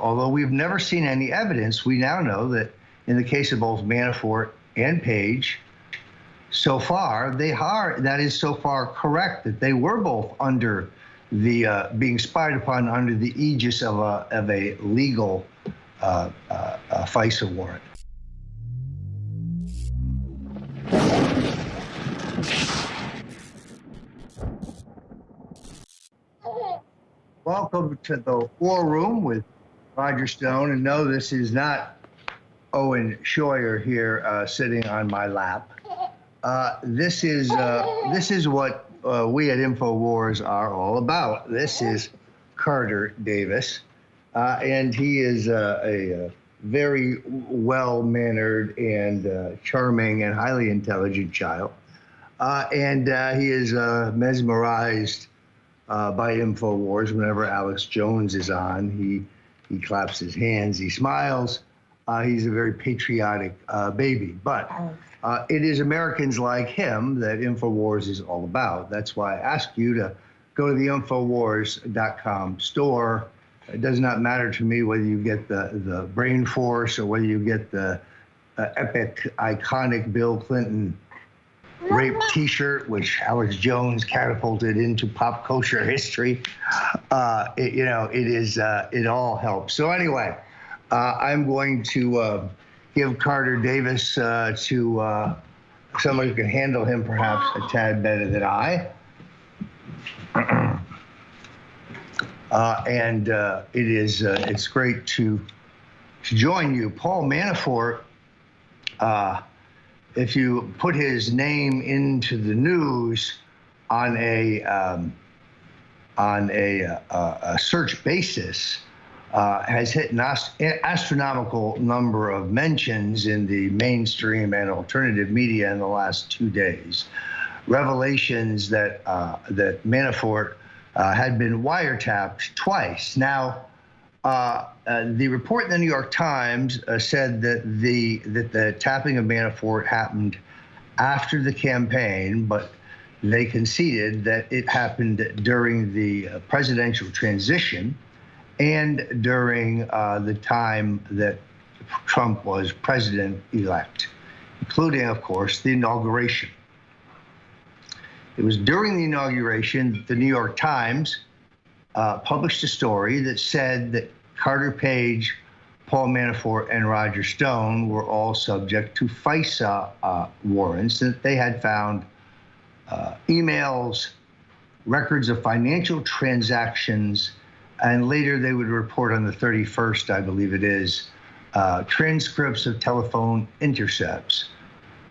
although we've never seen any evidence, we now know that in the case of both Manafort and Page, so far, that is so far correct that they were both under the, being spied upon under the aegis of a legal FISA warrant. Welcome to the War Room with Roger Stone, and no, this is not Owen Schroyer here sitting on my lap. This is what we at InfoWars are all about. This is Carter Davis, and he is a very well-mannered and charming and highly intelligent child, and he is mesmerized by InfoWars. Whenever Alex Jones is on, he claps his hands, he smiles. He's a very patriotic baby, but it is Americans like him that InfoWars is all about. That's why I ask you to go to the Infowars.com store. It does not matter to me whether you get the Brain Force or whether you get the epic, iconic Bill Clinton rape T-shirt, which Alex Jones catapulted into pop culture history. It all helps. So anyway, I'm going to give Carter Davis to someone who can handle him perhaps a tad better than I. It's great to join you. Paul Manafort, if you put his name into the news on a search basis, has hit an astronomical number of mentions in the mainstream and alternative media in the last 2 days. Revelations that that Manafort had been wiretapped twice. Now, the report in the New York Times said that the tapping of Manafort happened after the campaign, but they conceded that it happened during the presidential transition and during the time that Trump was president-elect, including, of course, the inauguration. It was during the inauguration that the New York Times published a story that said that Carter Page, Paul Manafort, and Roger Stone were all subject to FISA warrants, that they had found emails, records of financial transactions, and later they would report on the 31st, I believe it is, transcripts of telephone intercepts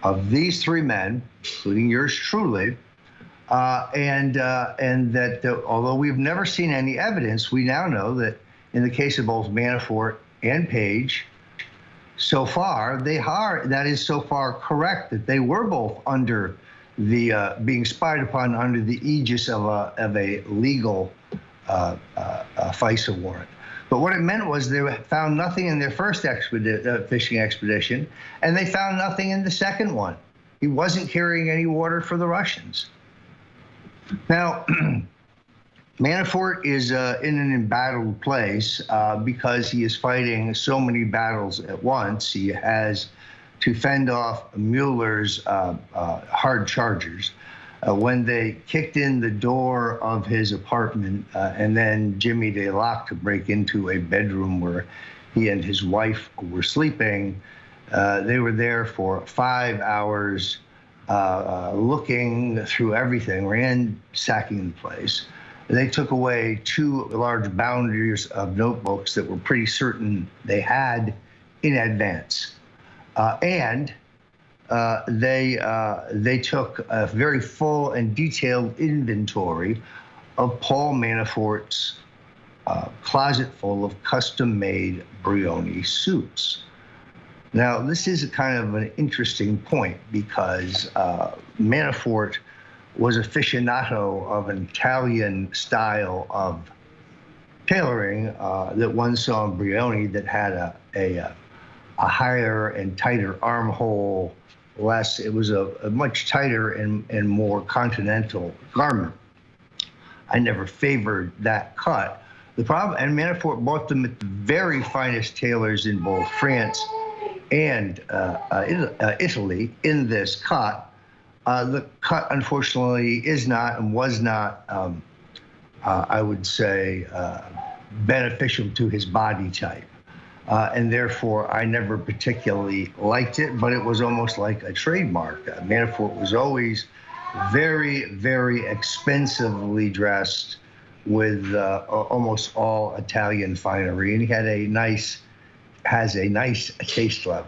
of these three men, including yours truly, and that although we've never seen any evidence, we now know that in the case of both Manafort and Page, so far that is so far correct that they were both under the being spied upon under the aegis of a legal FISA warrant. But what it meant was they found nothing in their first fishing expedition, and they found nothing in the second one. He wasn't carrying any water for the Russians. Now, Manafort is in an embattled place because he is fighting so many battles at once. He has to fend off Mueller's hard chargers. When they kicked in the door of his apartment and then Jimmy they locked to break into a bedroom where he and his wife were sleeping, they were there for 5 hours looking through everything, ransacking the place. They took away 2 large boundaries of notebooks that were pretty certain they had in advance. They took a very full and detailed inventory of Paul Manafort's closet full of custom-made Brioni suits. Now, this is kind of an interesting point because Manafort was aficionado of an Italian style of tailoring that one saw in Brioni that had a higher and tighter armhole. It was a much tighter and more continental garment. I never favored that cut, The problem, and Manafort bought them at the very finest tailors in both France and Italy in this cut. The cut, unfortunately, is not and was not, I would say, beneficial to his body type. And therefore, I never particularly liked it, but it was almost like a trademark. Manafort was always very, very expensively dressed with almost all Italian finery, and he had has a nice taste level.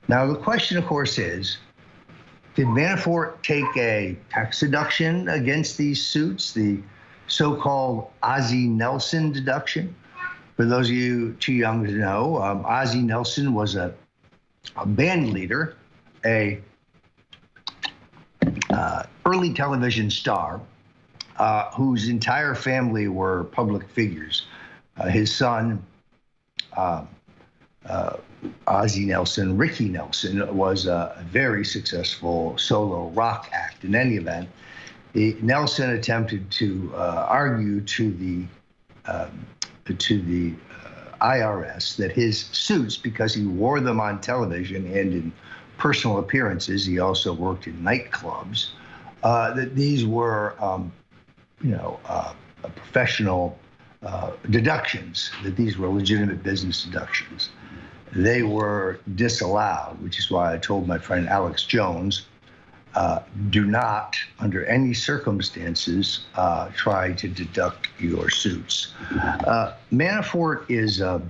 Now, the question, of course, is, did Manafort take a tax deduction against these suits, the so-called Ozzie Nelson deduction? For those of you too young to know, Ozzie Nelson was a band leader, a early television star whose entire family were public figures. His son, Ozzie Nelson, Ricky Nelson, was a very successful solo rock act. In any event, Nelson attempted to argue to the IRS that his suits, because he wore them on television and in personal appearances, he also worked in nightclubs, that these were, professional deductions, that these were legitimate business deductions. They were disallowed, which is why I told my friend Alex Jones, do not, under any circumstances, try to deduct your suits. Manafort is a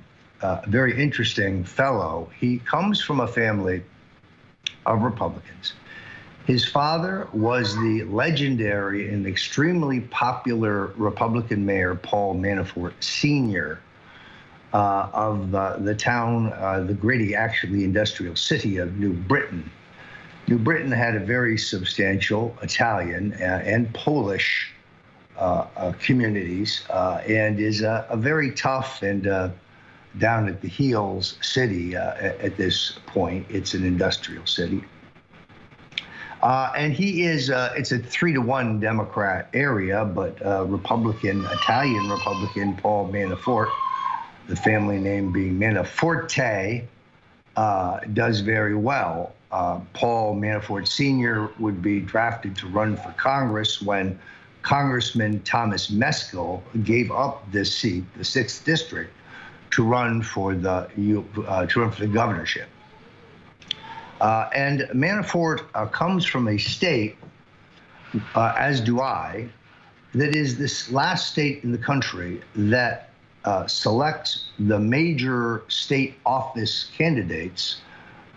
very interesting fellow. He comes from a family of Republicans. His father was the legendary and extremely popular Republican mayor, Paul Manafort Sr., of the town, the gritty, actually industrial city of New Britain. New Britain had a very substantial Italian and Polish communities, and is a very tough and down at the heels city at this point. It's an industrial city. And he is, it's a 3-to-1 Democrat area, but Republican, Italian Republican Paul Manafort, the family name being Manaforte, does very well. Paul Manafort Sr. would be drafted to run for Congress when Congressman Thomas Meskel gave up this seat, the 6th district, to run for the governorship. And Manafort comes from a state, as do I, that is this last state in the country that selects the major state office candidates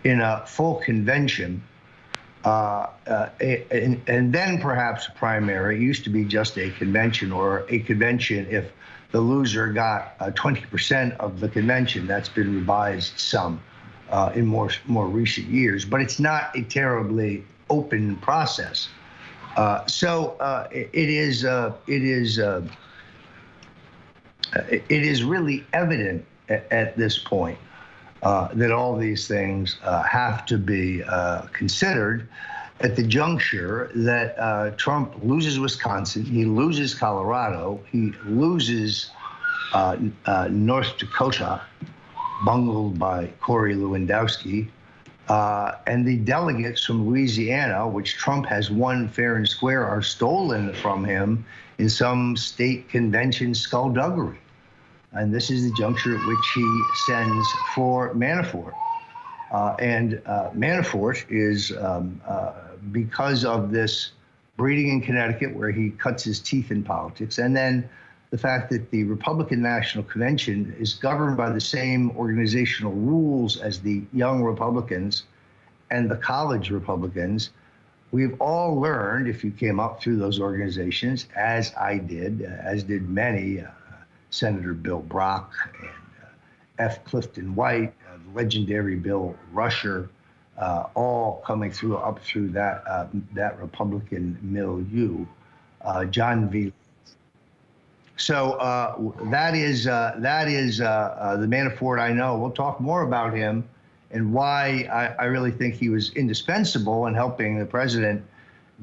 in a full convention, and then perhaps a primary. It used to be just a convention, or a convention if the loser got 20% of the convention. That's been revised some in more recent years, but it's not a terribly open process. It is really evident at this point that all these things have to be considered at the juncture that Trump loses Wisconsin, he loses Colorado, he loses North Dakota, bungled by Corey Lewandowski, and the delegates from Louisiana, which Trump has won fair and square, are stolen from him in some state convention skullduggery. And this is the juncture at which he sends for Manafort. Manafort is, because of this breeding in Connecticut, where he cuts his teeth in politics, and then the fact that the Republican National Convention is governed by the same organizational rules as the young Republicans and the college Republicans, we've all learned, if you came up through those organizations, as I did, as did many, Senator Bill Brock and F. Clifton White, the legendary Bill Rusher, all coming up through that Republican milieu, John V. So that is the Manafort I know. We'll talk more about him and why I really think he was indispensable in helping the president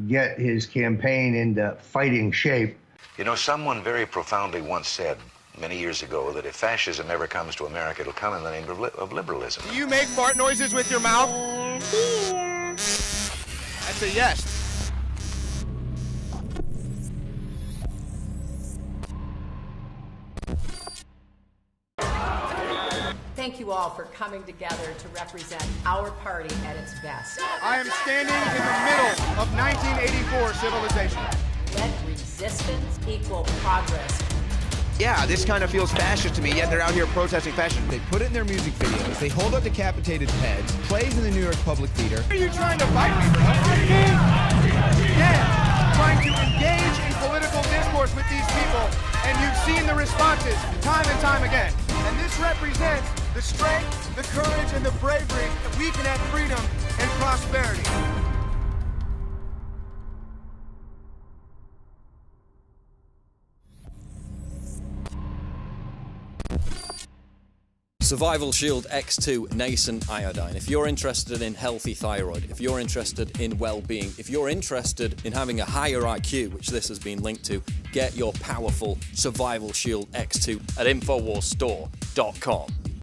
get his campaign into fighting shape You know, someone very profoundly once said many years ago that if fascism ever comes to America, it'll come in the name of liberalism. Do you make fart noises with your mouth? Here. That's a yes. Thank you all for coming together to represent our party at its best. I am standing in the middle of 1984 civilization. Let resistance equal progress. Yeah, this kind of feels fascist to me, yet they're out here protesting fascism. They put it in their music videos, they hold up decapitated heads, plays in the New York Public Theater. Are you trying to fight me, bro? Yeah, trying to engage in political discourse with these people, and you've seen the responses time and time again. And this represents the strength, the courage, and the bravery that we can have freedom and prosperity. Survival Shield X2 Nascent Iodine. If you're interested in healthy thyroid, if you're interested in well-being, if you're interested in having a higher IQ, which this has been linked to, get your powerful Survival Shield X2 at InfoWarsStore.com.